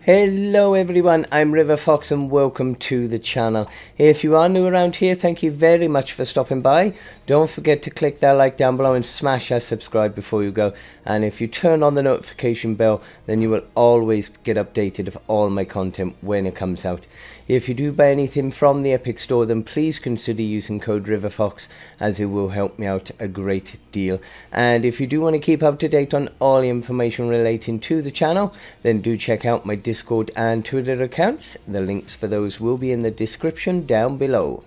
Hello everyone, I'm River Fox and welcome to the channel. If you are new around here, thank you very much for stopping by. Don't forget to click that like down below and smash that subscribe before you go. And if you turn on the notification bell, then you will always get updated of all my content when it comes out. If you do buy anything from the Epic Store, then please consider using code RiverFox, as it will help me out a great deal. And if you do want to keep up to date on all the information relating to the channel, then do check out my Discord and Twitter accounts. The links for those will be in the description down below.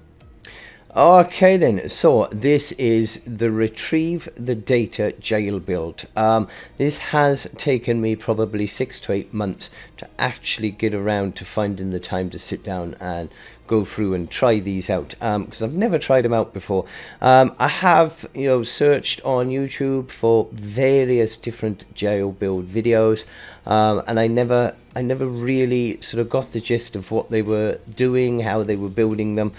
Okay then, so this is the Retrieve the Data Jail Build. This has taken me probably 6 to 8 months to actually get around to finding the time to sit down and go through and try these out, because I've never tried them out before. I have, searched on YouTube for various different jail build videos, and I never really sort of got the gist of what they were doing, how they were building them.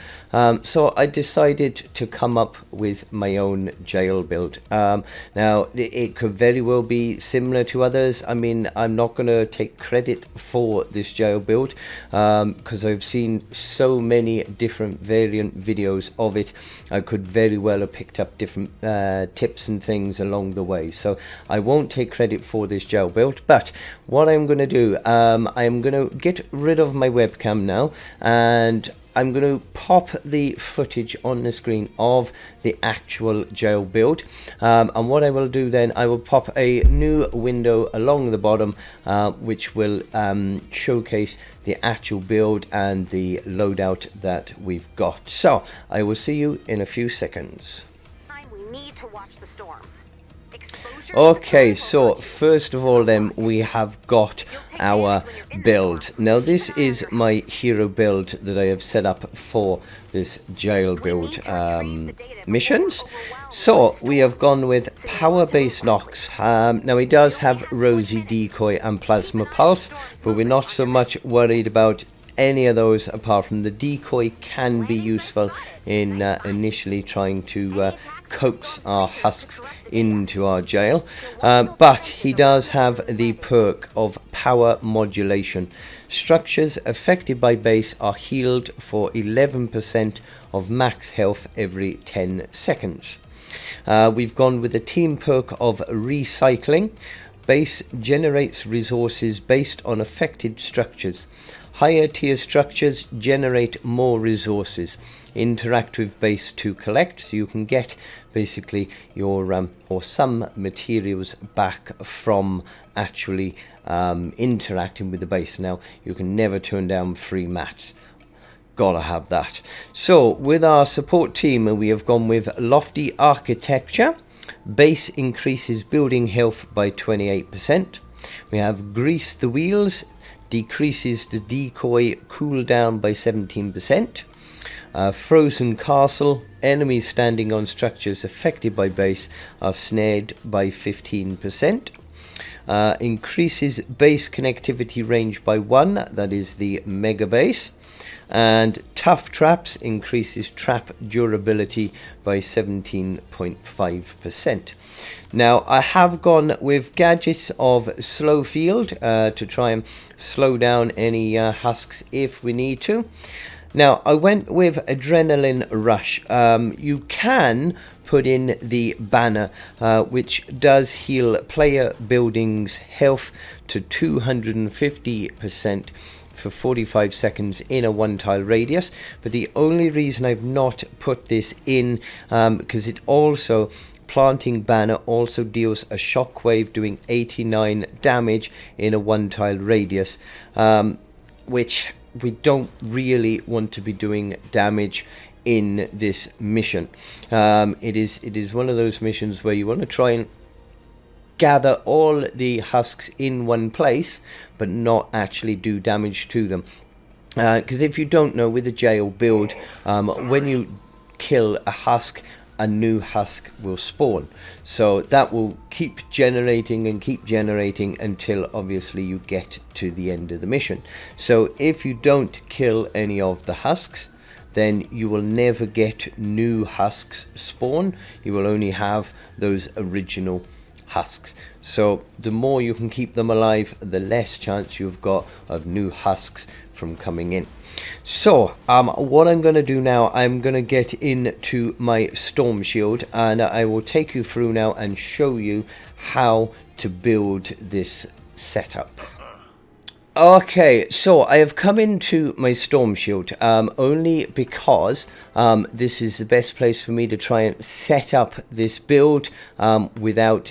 So I decided to come up with my own jail build. Now, it could very well be similar to others. I mean, I'm not going to take credit for this jail build, because I've seen so many different variant videos of it. I could very well have picked up different tips and things along the way. So I won't take credit for this jail build, but what I'm going to do, I'm going to get rid of my webcam now, and I'm going to pop the footage on the screen of the actual jail build, and what I will do then, I will pop a new window along the bottom, which will showcase the actual build and the loadout that we've got. So I will see you in a few seconds. We need to watch the storm. Okay, so first of all then we have got our build. Now this is my hero build that I have set up for this jail build missions. So we have gone with power base knocks. Now he does have rosy decoy and plasma pulse, but we're not so much worried about any of those apart from the decoy can be useful in initially trying to coax our husks into our jail, but he does have the perk of power modulation. Structures affected by base are healed for 11% of max health every 10 seconds. We've gone with the team perk of recycling. Base generates resources based on affected structures. Higher tier structures generate more resources. Interact with base to collect, so you can get basically your or some materials back from actually interacting with the base. Now you can never turn down free mats, gotta have that. So with our support team, we have gone with lofty architecture. Base increases building health by 28%. We have grease the wheels, decreases the decoy cooldown by 17%. Frozen castle, enemies standing on structures affected by base are snared by 15%. Increases base connectivity range by 1, that is the mega base. And tough traps increases trap durability by 17.5%. Now I have gone with gadgets of slow field to try and slow down any husks if we need to. Now I went with adrenaline rush. You can put in the banner, which does heal player buildings health to 250% for 45 seconds in a 1-tile radius, but the only reason I've not put this in, because it also, planting banner also deals a shockwave doing 89 damage in a 1-tile radius, which we don't really want to be doing damage in this mission. It is one of those missions where you want to try and gather all the husks in one place but not actually do damage to them, because if you don't know, with the jail build, when you kill a husk, a new husk will spawn, so that will keep generating until obviously you get to the end of the mission. So if you don't kill any of the husks, then you will never get new husks spawn. You will only have those original husks. So the more you can keep them alive, the less chance you've got of new husks from coming in. So what I'm going to do now, I'm going to get into my storm shield, and I will take you through now and show you how to build this setup. Okay, so I have come into my storm shield only because this is the best place for me to try and set up this build without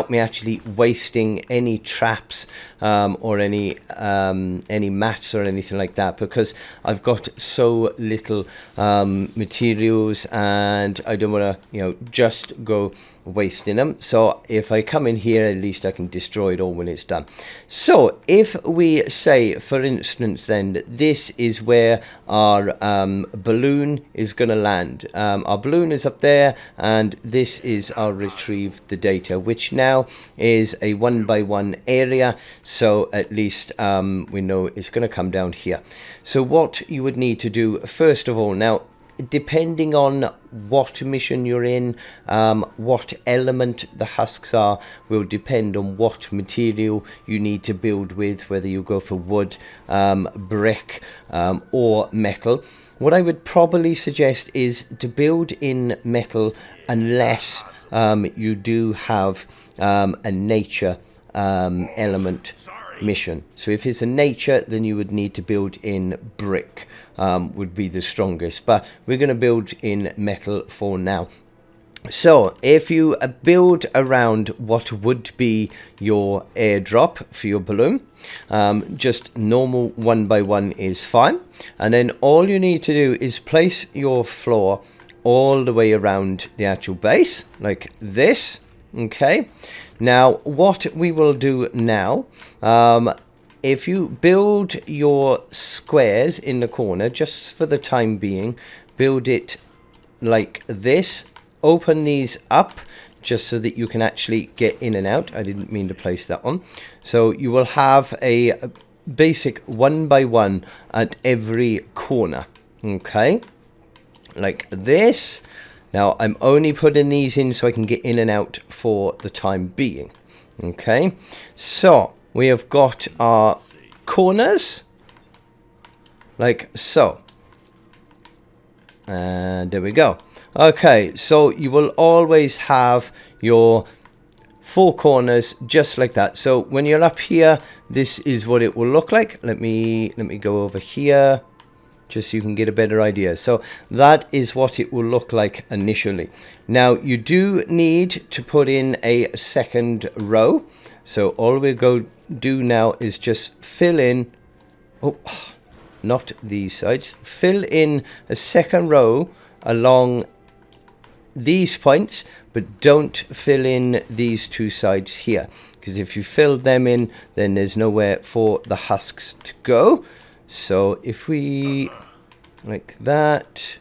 me actually wasting any traps or any mats or anything like that, because I've got so little materials and I don't want to just go wasting them. So if I come in here, at least I can destroy it all when it's done. So if we say, for instance, then that this is where our balloon is going to land. Our balloon is up there, and this is our retrieve the data, which now is a 1x1 area. So at least we know it's going to come down here. So what you would need to do first of all, now depending on what mission you're in, what element the husks are will depend on what material you need to build with, whether you go for wood, brick, or metal. What I would probably suggest is to build in metal unless you do have a nature element mission. So if it's a nature, then you would need to build in brick, would be the strongest, but we're going to build in metal for now. So if you build around what would be your airdrop for your balloon, just normal 1x1 is fine, and then all you need to do is place your floor all the way around the actual base like this. Okay, now what we will do now, if you build your squares in the corner, just for the time being, build it like this, open these up just so that you can actually get in and out. I didn't mean to place that one. So you will have a basic 1x1 at every corner. Okay, like this. Now I'm only putting these in so I can get in and out for the time being. Okay, so we have got our corners like so, and there we go. Okay, so you will always have your 4 corners just like that. So when you're up here, this is what it will look like. Let me go over here just so you can get a better idea. So that is what it will look like initially. Now you do need to put in a second row. So all we go do now is just fill in, oh, not these sides, fill in a second row along these points, but don't fill in these 2 sides here, because if you fill them in, then there's nowhere for the husks to go. So if we, like that,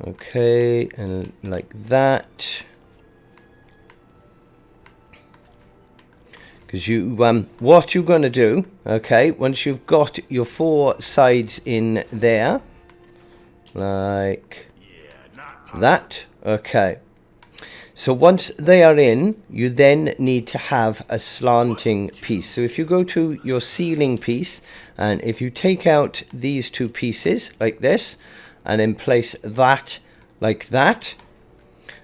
okay, and like that, because you, what you're going to do, okay, once you've got your 4 sides in there, like that, okay. So once they are in, you then need to have a slanting piece. So if you go to your ceiling piece, and if you take out these 2 pieces like this, and then place that like that,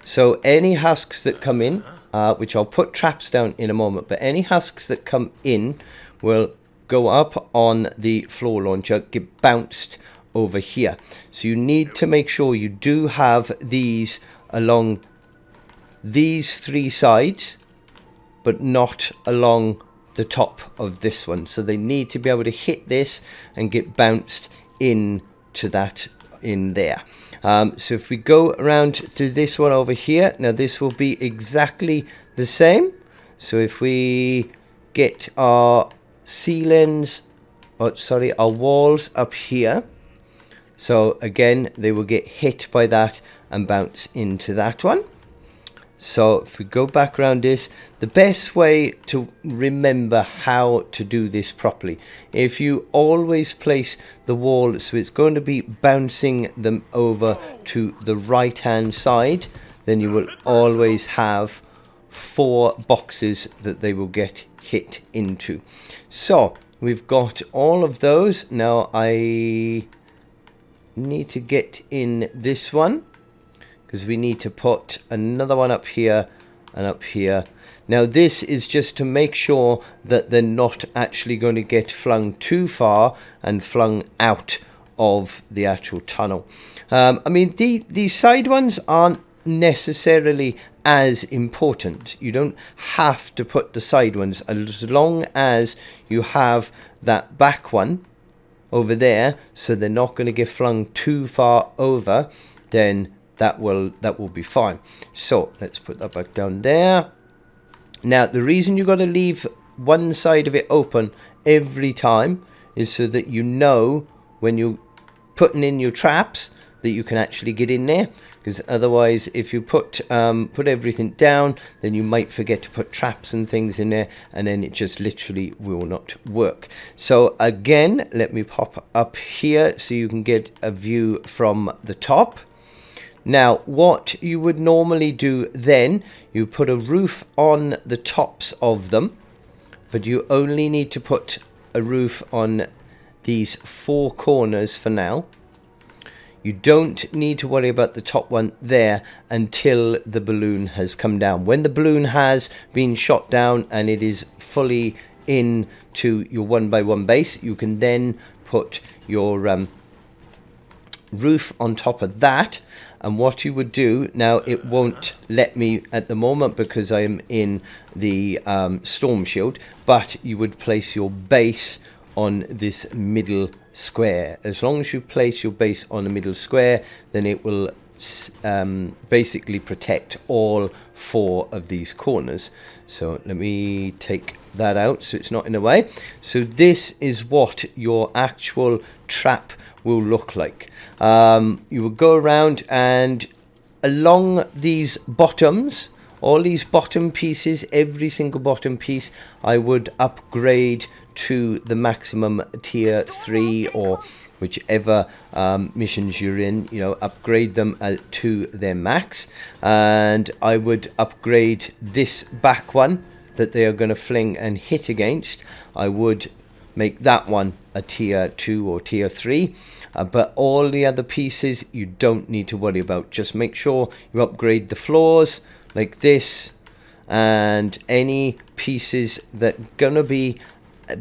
so any husks that come in, which I'll put traps down in a moment, but any husks that come in will go up on the floor launcher, get bounced over here. So you need to make sure you do have these along these 3 sides, but not along the top of this one. So they need to be able to hit this and get bounced into that in there. So if we go around to this one over here, now this will be exactly the same. So if we get our ceilings, oh sorry, our walls up here, so again they will get hit by that and bounce into that one. So if we go back around this, the best way to remember how to do this properly, if you always place the wall so it's going to be bouncing them over to the right hand side, then you will always have 4 boxes that they will get hit into. So we've got all of those. Now I need to get in this one, because we need to put another one up here and up here. Now this is just to make sure that they're not actually going to get flung too far and flung out of the actual tunnel. I mean, these side ones aren't necessarily as important. You don't have to put the side ones, as long as you have that back one over there, so they're not going to get flung too far over, then that will be fine. So let's put that back down there. Now the reason you've got to leave one side of it open every time is so that you know when you're putting in your traps that you can actually get in there, because otherwise if you put everything down, then you might forget to put traps and things in there, and then it just literally will not work. So again, let me pop up here so you can get a view from the top. Now what you would normally do then, you put a roof on the tops of them, but you only need to put a roof on these 4 corners for now. You don't need to worry about the top one there until the balloon has come down. When the balloon has been shot down and it is fully into your 1x1 base, you can then put your roof on top of that. And what you would do, now it won't let me at the moment because I am in the storm shield, but you would place your base on this middle square. As long as you place your base on the middle square, then it will basically protect all 4 of these corners. So let me take that out so it's not in the way. So this is what your actual trap will look like. You will go around, and along these bottoms, all these bottom pieces, every single bottom piece, I would upgrade to the maximum tier 3 or whichever missions you're in, you know, upgrade them to their max. And I would upgrade this back one that they are going to fling and hit against. I would make that one a tier 2 or tier 3. But all the other pieces you don't need to worry about. Just make sure you upgrade the floors like this, and any pieces that are gonna be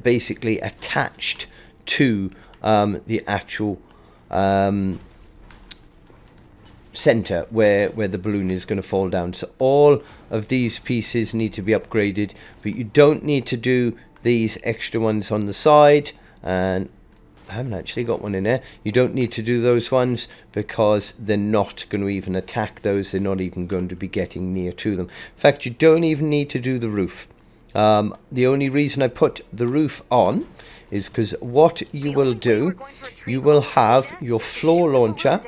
basically attached to the actual center where the balloon is going to fall down. So all of these pieces need to be upgraded, but you don't need to do these extra ones on the side, and I haven't actually got one in there. You don't need to do those ones because they're not going to even attack those. They're not even going to be getting near to them. In fact, you don't even need to do the roof. The only reason I put the roof on is because what you will do, you will have your floor launcher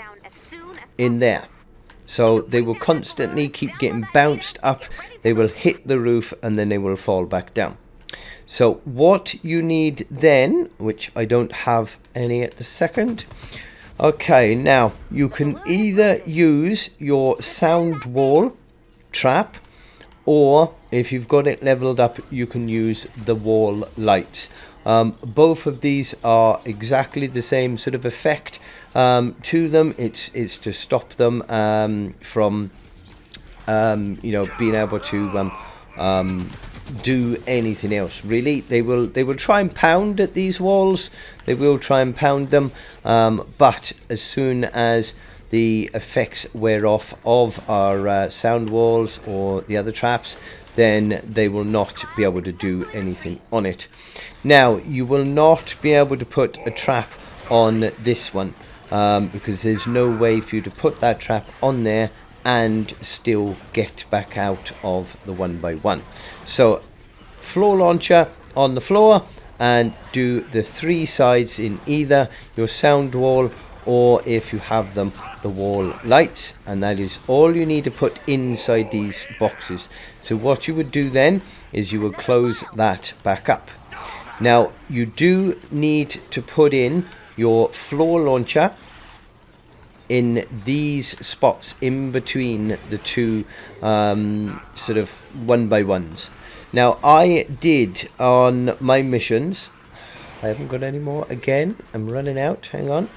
in there. So they will constantly keep getting bounced up. They will hit the roof and then they will fall back down. So what you need then, which I don't have any at the second. Okay, now you can either use your sound wall trap, or if you've got it leveled up, you can use the wall lights. Both of these are exactly the same sort of effect to them. It's to stop them from you know, being able to do anything else really. They will try and pound at these walls. They will try and pound them, but as soon as the effects wear off of our sound walls or the other traps, then they will not be able to do anything on it. Now you will not be able to put a trap on this one because there's no way for you to put that trap on there and still get back out of the 1x1. So floor launcher on the floor, and do the 3 sides in either your sound wall, or if you have them, the wall lights, and that is all you need to put inside these boxes. So what you would do then is you would close that back up. Now you do need to put in your floor launcher in these spots in between the two sort of 1x1s. Now I did on my missions, I haven't got any more again, I'm running out, hang on.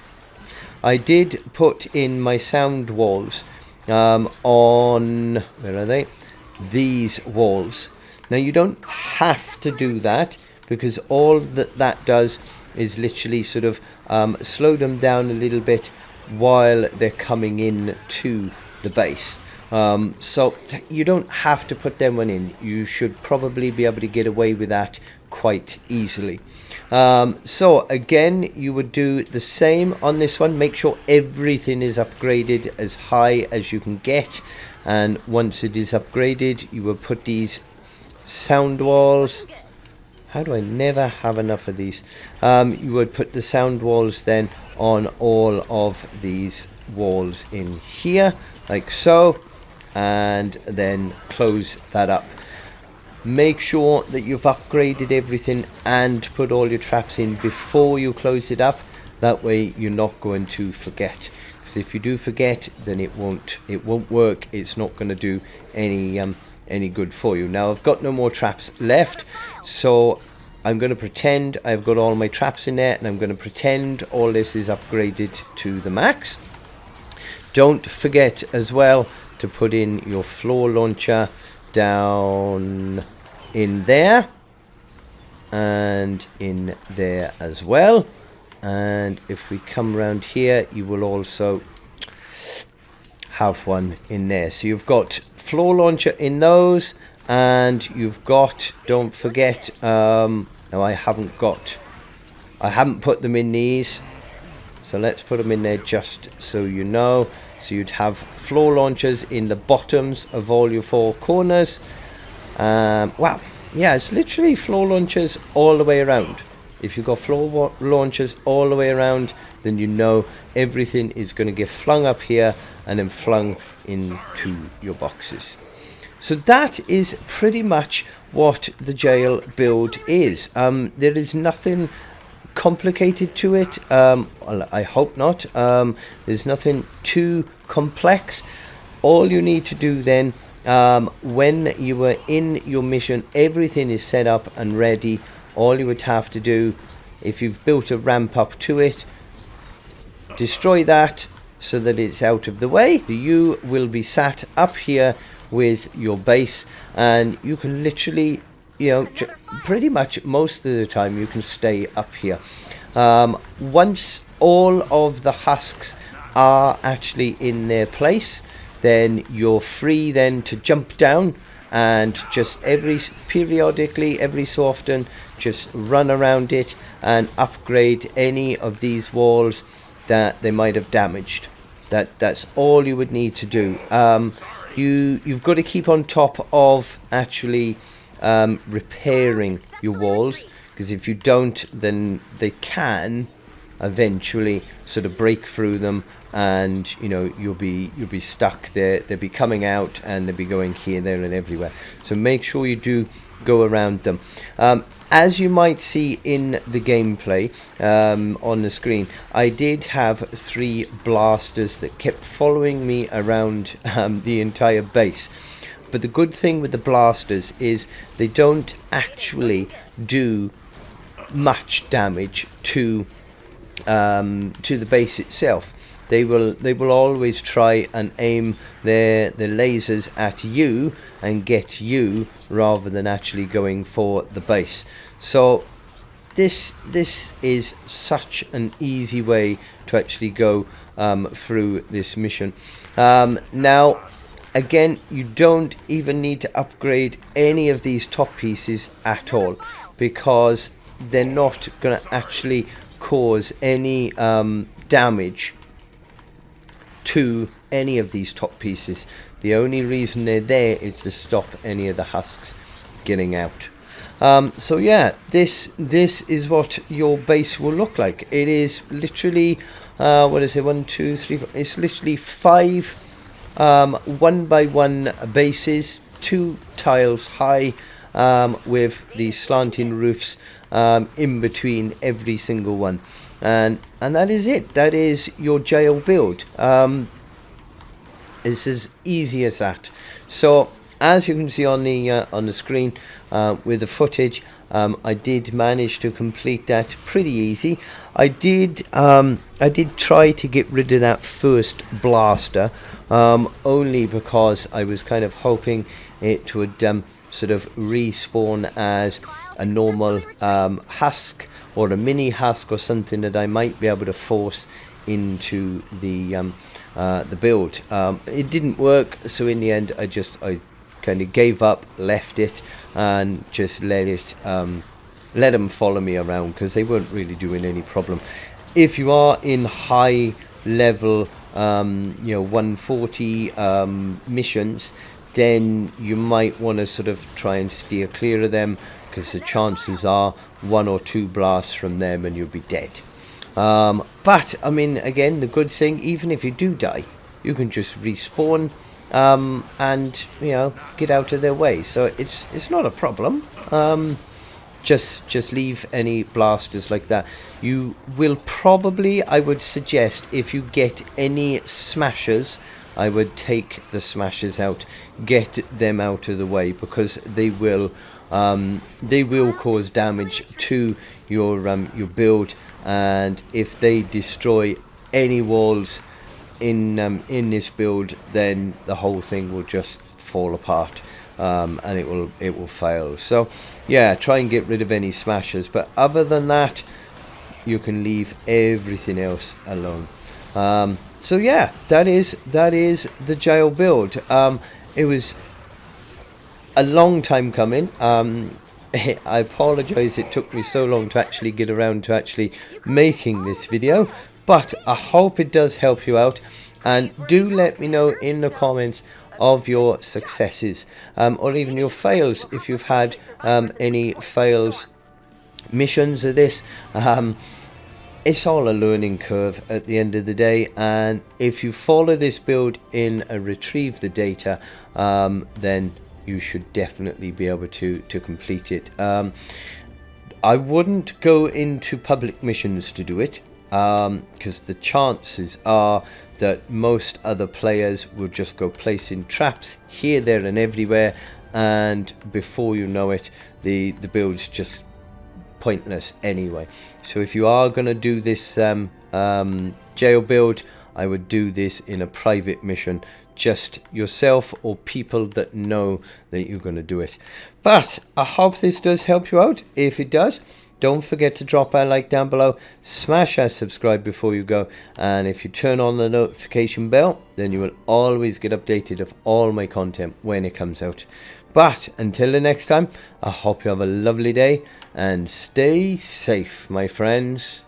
I did put in my sound walls on, where are they? These walls. Now you don't have to do that, because all that does is literally sort of slow them down a little bit while they're coming in to the base. So you don't have to put them one in. You should probably be able to get away with that quite easily. So again, you would do the same on this one. Make sure everything is upgraded as high as you can get, and once it is upgraded, you will put these sound walls. How do I never have enough of these? You would put the sound walls then on all of these walls in here, like so, and then close that up. Make sure that you've upgraded everything and put all your traps in before you close it up. That way you're not going to forget. Because if you do forget, then it won't work. It's not going to do any good for you. Now I've got no more traps left, so I'm going to pretend I've got all my traps in there, and I'm going to pretend all this is upgraded to the max. Don't forget as well to put in your floor launcher down in there and in there as well. And if we come around here, you will also have one in there. So you've got floor launcher in those, and you've got, don't forget, now I haven't put them in these, so let's put them in there just so you know. So you'd have floor launchers in the bottoms of all your four corners. Wow, yeah, it's literally floor launchers all the way around. If you've got floor launchers all the way around, then you know everything is going to get flung up here and then flung into your boxes. So that is pretty much what the jail build is. There is nothing complicated to it. Well, I hope not. There's nothing too complex. All you need to do then, when you are in your mission, everything is set up and ready. All you would have to do, if you've built a ramp up to it, destroy that so that it's out of the way. You will be sat up here with your base, and you can literally, pretty much most of the time you can stay up here. Once all of the husks are actually in their place, then you're free then to jump down and just periodically, every so often, just run around it and upgrade any of these walls that they might have damaged. That's all you would need to do. You've got to keep on top of actually repairing your walls, because if you don't, then they can eventually sort of break through them, and you'll be stuck there. They'll be coming out and they'll be going here, there and everywhere. So make sure you do go around them. As you might see in the gameplay on the screen, I did have 3 blasters that kept following me around the entire base. But the good thing with the blasters is they don't actually do much damage to the base itself. They will always try and aim their lasers at you and get you, rather than actually going for the base. So this is such an easy way to actually go through this mission. Now again, you don't even need to upgrade any of these top pieces at all, because they're not going to actually cause any damage to any of these top pieces. The only reason they're there is to stop any of the husks getting out. So yeah, this is what your base will look like. It is literally what is it, 1, 2, 3, 4, it's literally 5 1x1 bases, 2 tiles high, with these slanting roofs in between every single one. and that is it. That is your jail build. It's as easy as that. So as you can see on the screen with the footage, I did manage to complete that pretty easy. I did try to get rid of that first blaster, only because I was kind of hoping it would sort of respawn as a normal husk or a mini husk or something that I might be able to force into the build. It didn't work, so in the end I kind of gave up, left it, and just let them follow me around, because they weren't really doing any problem. If you are in high level 140 missions, then you might want to sort of try and steer clear of them, because the chances are 1 or 2 blasts from them and you'll be dead. But I mean, again, the good thing, even if you do die, you can just respawn and get out of their way, so it's not a problem. Just leave any blasters like that. You will probably, I would suggest, if you get any smashers, I would take the smashers out, get them out of the way, because they will cause damage to your build, and if they destroy any walls in this build, then the whole thing will just fall apart, and it will fail. So yeah, try and get rid of any smashers, but other than that, you can leave everything else alone. So yeah, that is the jail build. It was a long time coming. I apologize it took me so long to actually get around to actually making this video, but I hope it does help you out, and do let me know in the comments of your successes, or even your fails, if you've had any fails missions of this. It's all a learning curve at the end of the day, and if you follow this build in and retrieve the data, then you should definitely be able to complete it. I wouldn't go into public missions to do it, because the chances are that most other players will just go placing traps here, there and everywhere, and before you know it, the build's just pointless anyway. So if you are going to do this jail build, I would do this in a private mission, just yourself or people that know that you're going to do it. But I hope this does help you out. If it does, don't forget to drop a like down below, smash that subscribe before you go, and if you turn on the notification bell, then you will always get updated of all my content when it comes out. But until the next time, I hope you have a lovely day and stay safe, my friends.